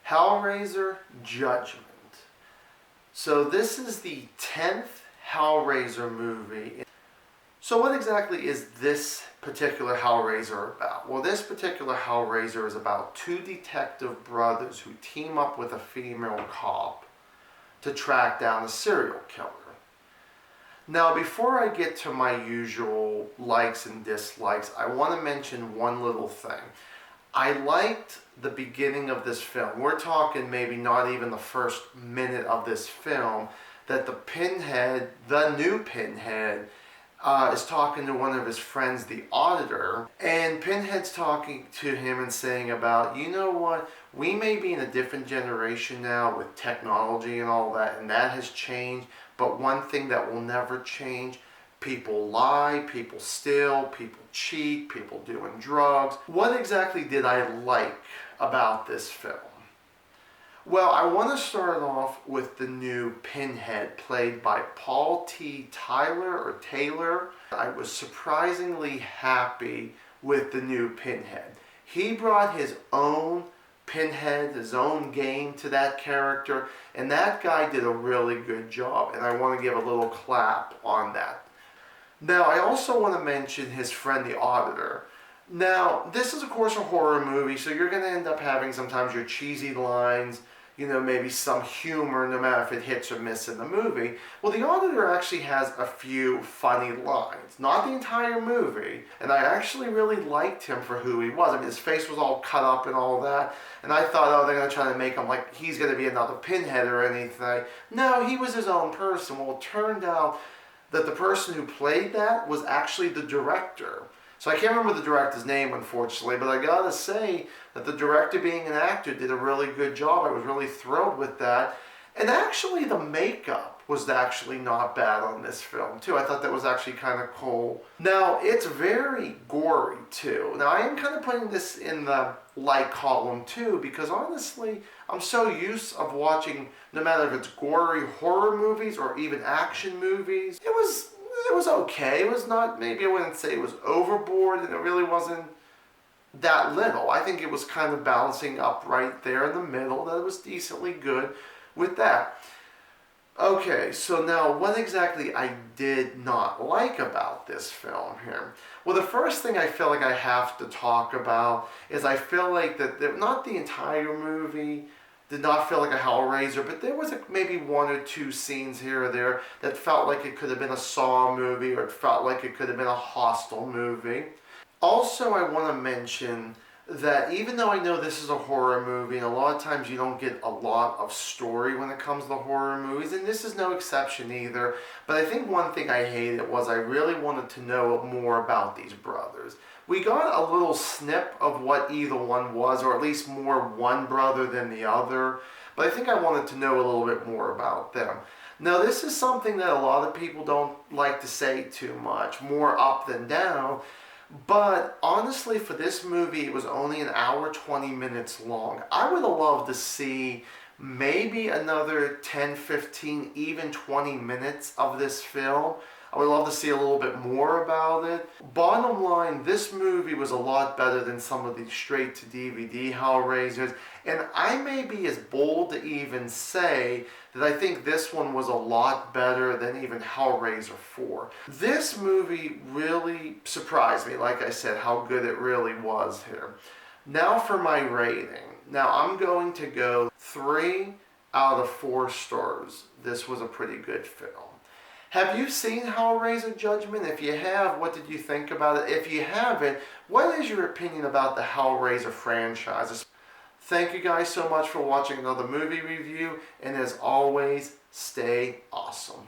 Hellraiser Judgement. So this is the 10th Hellraiser movie. So what exactly is this particular Hellraiser about? Well, this particular Hellraiser is about two detective brothers who team up with a female cop to track down a serial killer. Now, before I get to my usual likes and dislikes, I want to mention one little thing. I liked the beginning of this film. We're talking maybe not even the first minute of this film, that the Pinhead, the new Pinhead, is talking to one of his friends, the auditor, and Pinhead's talking to him and saying about, you know what, we may be in a different generation now with technology and all that, and that has changed, but one thing that will never change: people lie, people steal, people cheat, people doing drugs. What exactly did I like about this film? Well, I want to start off with the new Pinhead, played by Paul T. Taylor. I was surprisingly happy with the new Pinhead. He brought his own Pinhead, his own game to that character, and that guy did a really good job, and I want to give a little clap on that. Now, I also want to mention his friend, the auditor. Now, this is, of course, a horror movie, so you're going to end up having sometimes your cheesy lines, you know, maybe some humor, no matter if it hits or misses in the movie. Well, the auditor actually has a few funny lines. Not the entire movie, and I actually really liked him for who he was. I mean, his face was all cut up and all that, and I thought, oh, they're going to try to make him like he's going to be another Pinhead or anything. No, he was his own person. Well, it turned out that the person who played that was actually the director. So I can't remember the director's name, unfortunately, but I gotta say that the director, being an actor, did a really good job. I was really thrilled with that. And actually the makeup was actually not bad on this film too. I thought that was actually kind of cool. Now, it's very gory too. Now, I am kind of putting this in the like column too, because honestly, I'm so used of watching, no matter if it's gory horror movies or even action movies, it was okay. It was not, maybe I wouldn't say it was overboard, and it really wasn't that little. I think it was kind of balancing up right there in the middle. That was decently good with that. Okay, so now what exactly I did not like about this film here? Well, the first thing I feel like I have to talk about is I feel like that not the entire movie did not feel like a Hellraiser, but there was maybe one or two scenes here or there that felt like it could have been a Saw movie, or it felt like it could have been a Hostel movie. Also, I want to mention that even though I know this is a horror movie, and a lot of times you don't get a lot of story when it comes to horror movies, and this is no exception either, but I think one thing I hated was I really wanted to know more about these brothers. We got a little snip of what either one was, or at least more one brother than the other, but I think I wanted to know a little bit more about them. Now, this is something that a lot of people don't like to say too much, more up than down, but honestly, for this movie, it was only an hour, 20 minutes long. I would have loved to see maybe another 10, 15, even 20 minutes of this film. I would love to see a little bit more about it. Bottom line, this movie was a lot better than some of the straight-to-DVD Hellraisers, and I may be as bold to even say that I think this one was a lot better than even Hellraiser 4. This movie really surprised me, like I said, how good it really was here. Now for my rating. Now I'm going to go 3 out of 4 stars. This was a pretty good film. Have you seen Hellraiser Judgment? If you have, what did you think about it? If you haven't, what is your opinion about the Hellraiser franchise? Thank you guys so much for watching another movie review, and as always, stay awesome.